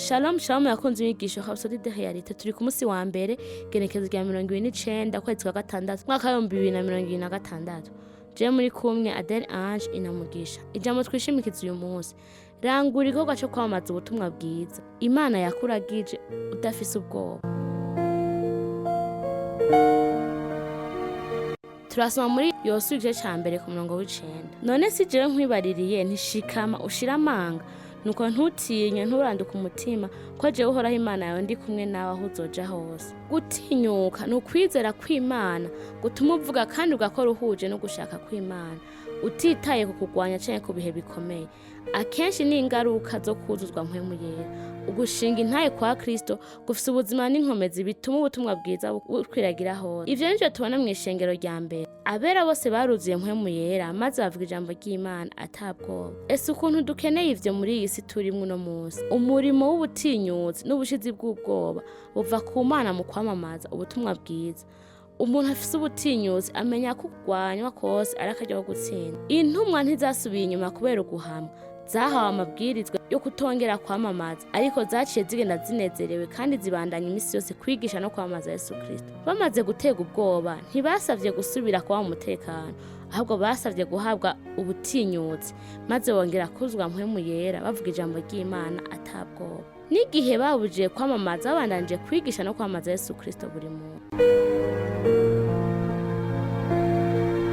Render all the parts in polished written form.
Shalom shalom yakunze inyigisho Rhapsodie de réalités turi ku munsi wa mbere igenekerezo rya 29 kwezi kwa gatandatu mwaka wa 2026. Je muri kumwe Adel Ange inamugisha. Ijambo twishimikiza uyu munsi. Rangura igikorwa cyo kwamaza ubutumwa bwiza. Imana yakuragije udafise ubwoba. Turasoma muri Yosuwa igice ca mbere ku murongo w'icenda. None si jewe nkwibaririye ntishikama ushira amanga. Nuko ntutinye nturanduka umutima ko jewe uhoraho Imana yawe ndi kumwe nawe aho uzoja hose. Gutinyuka nukwizera kw'Imana gutuma uvuga kandi ugakora uhuje no gushaka kw'Imana utitaye ku kugwanya canke ku bihe bikomeye. Akenshi ni ingaruka zo kuzuzwa mpwemu yera. Ugushinga intaye kwa Kristo gufise ubuzima n'inkomezi bituma ubutumwa bwiza bukwiragira hose. Ivyo nivyo tubona mw'ishengero rya mbere. Abera bose baruzuye mpwemu yera maze bavuga ijambo ry'Imana atabwoba. Ese ukuntu dukeneye ivyo muri iyi si turimwo uno munsi. Umurimo w'ubutinyutsi n'ubushizi bw'ubwoba buva ku Mana mu kwamamaza ubutumwa bwiza. Umuntu afise ubutinyutsi amenya ko kugwanywa kose ari akaryo ko gutsinda. Intumwa ntizasubiye inyuma kubera uguhamwa. Zahawe amabwirizwa yo kutongera kwamamaza ariko zaciye zigenda zinezerewe kandi zibandanya imisi yose kwigisha no kwamamaza Yesu Kristo. Bamaze gutega ubwoba ntibasavye gusubira kuba mu mutekano ahubwo basavye guhabwa ubutinyutsi maze bongera kuzwa mpwemu yera bavuga ijambo ry'Imana atabwoba. N'igihe babujije kwamamaza babandanje kwigisha no kwamamaza Yesu Kristo buri muntu.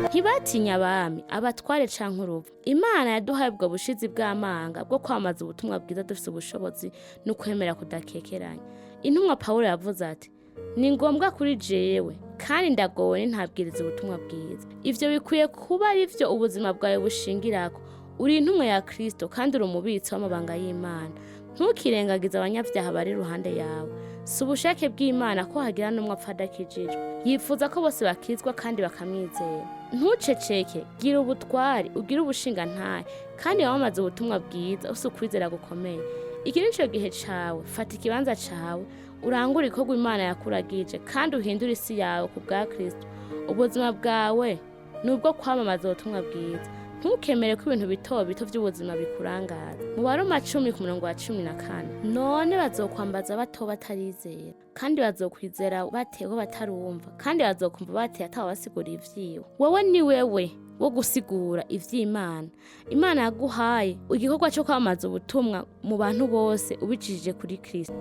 Ntibatinya abami abatware canke uruvu. Imana yaduhaye ubwo bushizi bw'amanga bwo kwamaza ubutumwa bwiza dufise ubushobozi no kwemera kudakekeranya. Intumwa Paulo yavuze ati ni ngombwa kuri jewe kandi ndagowe ntabwiriza ubutumwa bwiza. Ivyo bikwiye kuba arivyo ubuzima bwawe bushingirako. Uri intumwa ya Kristo kandi uri umubitsi w'amabanga y'Imana. Ntukirengagiza abanyavyaha bari iruhande yawe. Si ubushake bw'Imana ko hagira n'umwe apfa adakijijwe. Yifuza ko bose bakizwa kandi bakamwizera. Ntuceceke, gira ubutwari, ugira ubushinga ntaye kandi wamamaza ubutumwa bwiza usukwizera gukomeye. Iki nico gihe cawe, fata ikibanza cawe, urangure igikorwa Imana yakuragije kandi uhindure isi yawe ku bwa Kristo. Ubuzima bwawe nubwo kwamamaza ubutumwa bwiza. Ntukemere ko ibintu bito bito by'ubuzima bikurangaza. Mu Baroma 10 ku murongo wa 14. None bazokwambaza bato batarizera kandi bazokwizera batewe batarumva kandi bazokumva bateye atawasigura ivyiwe. Wowe ni wewe wo gusigura ivy'Imana. Imana yaguhaye igikorwa cyo kwamamaza ubutumwa mu bantu bose ubicishije kuri Kristo.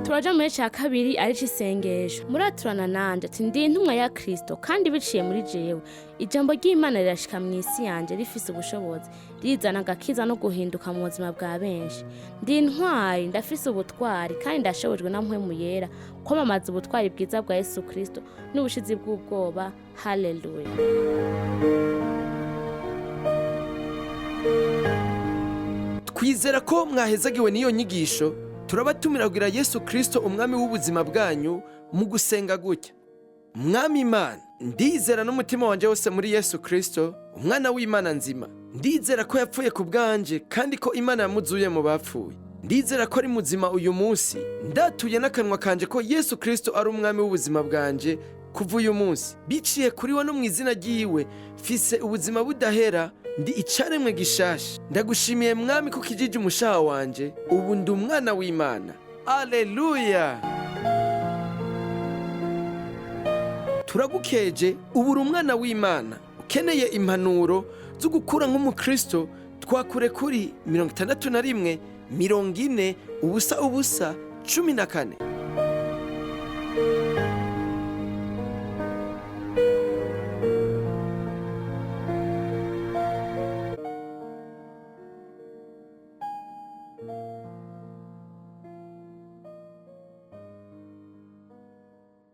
Turaja muri ca kabiri ari cisengesho. Muraturana nanje ati ndi intumwa ya Kristo kandi biciye muri jewe. Ijambo ry'Imana rirashika mw'isi yanje rifise ubushobozi. Rizana agakiza no guhinduka mu buzima bwa benshi. Ndi intwari ndafise ubutwari kandi ndashobojwe na mpwemu yera kwamamaza ubutwari bwiza bwa Yesu Kristo n'ubushizi bw'ubwoba. Haleluya. Twizera ko mwahezagiwe n'iyo nyigisho. Turabatumira kugira Yesu Kristo umwami w'ubuzima bwanyu mu gusenga gutya. Mwami Imana, ndizera n'umutima wanje wose muri Yesu Kristo, umwana w'Imana nzima. Ndizera ko yapfuye ku bwanje kandi ko Imana yamuzuye mu bapfuye. Ndizera ko ari muzima uyu munsi. Ndatuye n'akanwa kanje ko Yesu Kristo ari umwami w'ubuzima bwanje kuva uyu munsi. Biciye kuri we no mu izina ryiwe, fise ubuzima budahera. Ndi icaremwe gishasha. Ndagushimiye mwami ko kijije umushaha wanje. Ubu ndi umwana w'Imana. Aleluya. Turagukeje ubu uri umwana w'Imana. Ukeneye impanuro zo gukura nk'umukristo twakure kuri 61 40 ubusa 14.